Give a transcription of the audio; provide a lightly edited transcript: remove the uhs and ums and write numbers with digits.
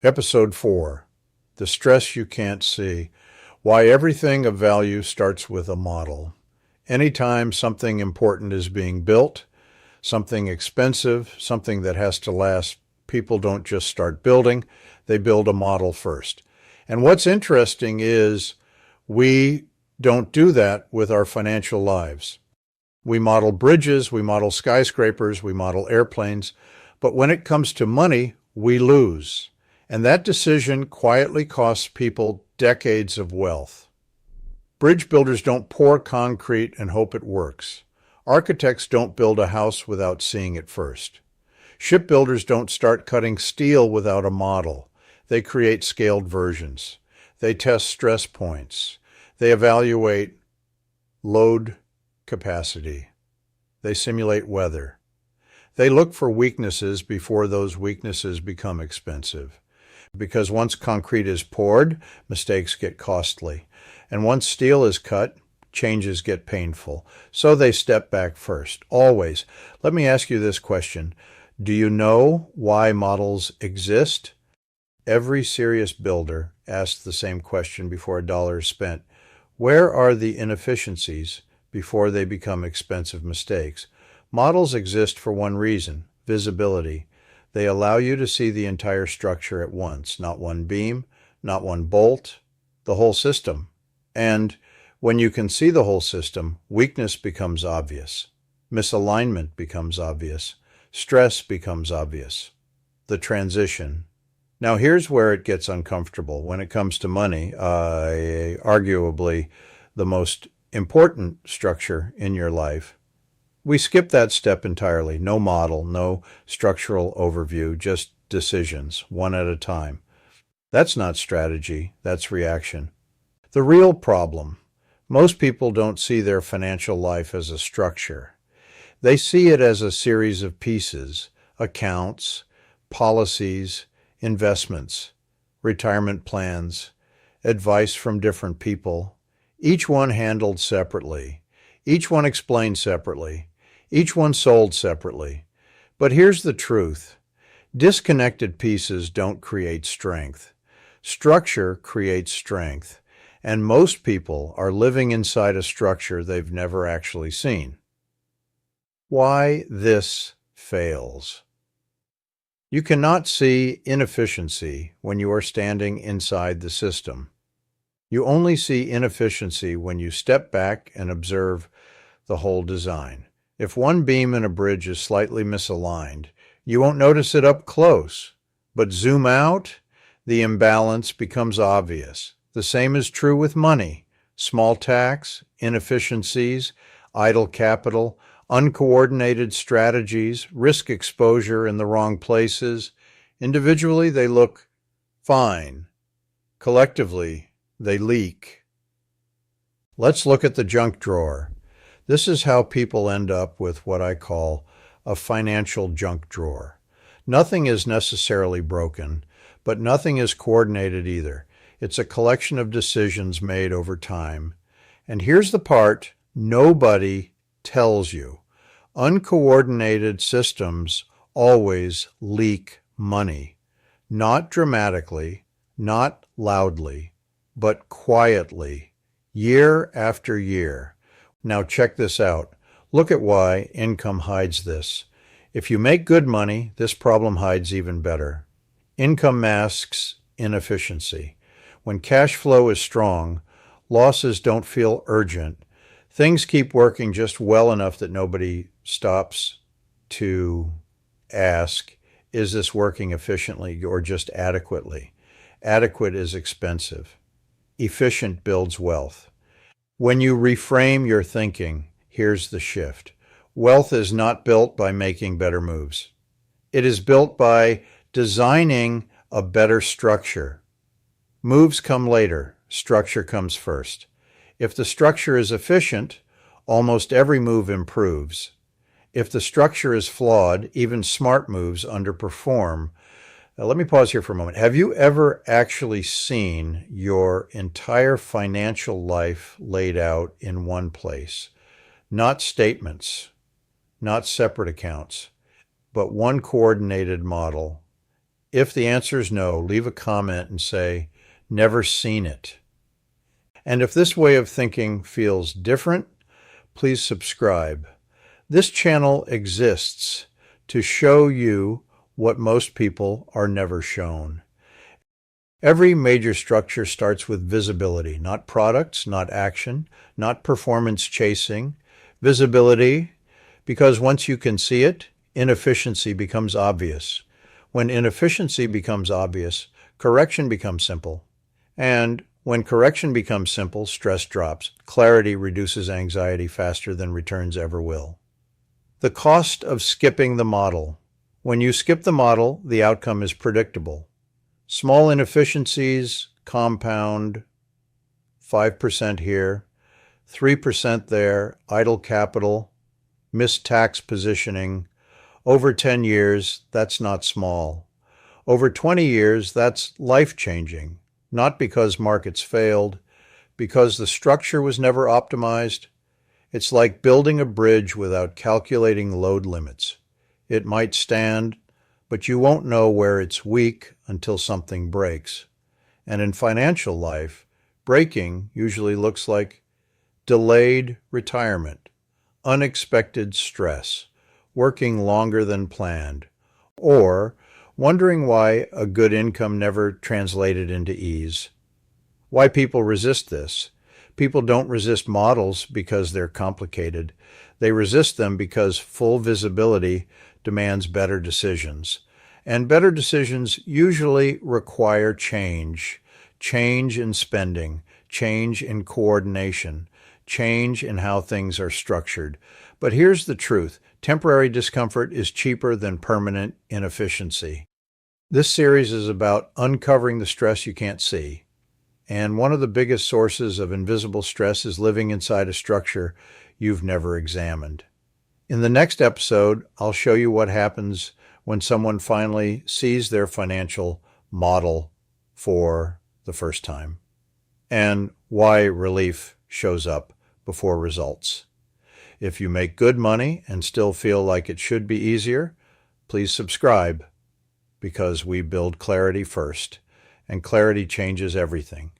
Episode 4, The Stress You Can't See, Why Everything of Value Starts with a Model. Anytime something important is being built, something expensive, something that has to last, people don't just start building, they build a model first. And what's interesting is we don't do that with our financial lives. We model bridges, we model skyscrapers, we model airplanes, but when it comes to money, we lose. And that decision quietly costs people decades of wealth. Bridge builders don't pour concrete and hope it works. Architects don't build a house without seeing it first. Shipbuilders don't start cutting steel without a model. They create scaled versions. They test stress points. They evaluate load capacity. They simulate weather. They look for weaknesses before those weaknesses become expensive. Because once concrete is poured, mistakes get costly. And once steel is cut, changes get painful. So they step back first, always. Let me ask you this question. Do you know why models exist? Every serious builder asks the same question before a dollar is spent. Where are the inefficiencies before they become expensive mistakes? Models exist for one reason, visibility. They allow you to see the entire structure at once, not one beam, not one bolt, the whole system. And when you can see the whole system, weakness becomes obvious. Misalignment becomes obvious. Stress becomes obvious. The transition. Now here's where it gets uncomfortable. When it comes to money, arguably the most important structure in your life, we skip that step entirely. No model, no structural overview, just decisions, one at a time. That's not strategy, that's reaction. The real problem, most people don't see their financial life as a structure. They see it as a series of pieces, accounts, policies, investments, retirement plans, advice from different people, each one handled separately, each one explained separately, each one sold separately. But here's the truth. Disconnected pieces don't create strength. Structure creates strength. And most people are living inside a structure they've never actually seen. Why this fails? You cannot see inefficiency when you are standing inside the system. You only see inefficiency when you step back and observe the whole design. If one beam in a bridge is slightly misaligned, you won't notice it up close. But zoom out, the imbalance becomes obvious. The same is true with money. Small tax, inefficiencies, idle capital, uncoordinated strategies, risk exposure in the wrong places. Individually, they look fine. Collectively, they leak. Let's look at the junk drawer. This is how people end up with what I call a financial junk drawer. Nothing is necessarily broken, but nothing is coordinated either. It's a collection of decisions made over time. And here's the part nobody tells you. Uncoordinated systems always leak money. Not dramatically, not loudly, but quietly, year after year. Now check this out. Look at why income hides this. If you make good money, this problem hides even better. Income masks inefficiency. When cash flow is strong, losses don't feel urgent. Things keep working just well enough that nobody stops to ask, is this working efficiently or just adequately? Adequate is expensive. Efficient builds wealth. When you reframe your thinking, here's the shift. Wealth is not built by making better moves. It is built by designing a better structure. Moves come later, structure comes first. If the structure is efficient, almost every move improves. If the structure is flawed, even smart moves underperform. Now, let me pause here for a moment. Have you ever actually seen your entire financial life laid out in one place? Not statements, not separate accounts, but one coordinated model If the answer is no, leave a comment and say, "Never seen it." And if this way of thinking feels different, please subscribe. This channel exists to show you what most people are never shown. Every major structure starts with visibility, not products, not action, not performance chasing. Visibility, because once you can see it, inefficiency becomes obvious. When inefficiency becomes obvious, correction becomes simple. And when correction becomes simple, stress drops. Clarity reduces anxiety faster than returns ever will. The cost of skipping the model. When you skip the model, the outcome is predictable. Small inefficiencies compound, 5% here, 3% there, idle capital, missed tax positioning. Over 10 years, that's not small. Over 20 years, that's life-changing, not because markets failed, because the structure was never optimized. It's like building a bridge without calculating load limits. It might stand, but you won't know where it's weak until something breaks. And in financial life, breaking usually looks like delayed retirement, unexpected stress, working longer than planned, or wondering why a good income never translated into ease. Why people resist this? People don't resist models because they're complicated. They resist them because full visibility demands better decisions. And better decisions usually require change. Change in spending, change in coordination, change in how things are structured. But here's the truth. Temporary discomfort is cheaper than permanent inefficiency. This series is about uncovering the stress you can't see. And one of the biggest sources of invisible stress is living inside a structure you've never examined. In the next episode, I'll show you what happens when someone finally sees their financial model for the first time, and why relief shows up before results. If you make good money and still feel like it should be easier, please subscribe, because we build clarity first, and clarity changes everything.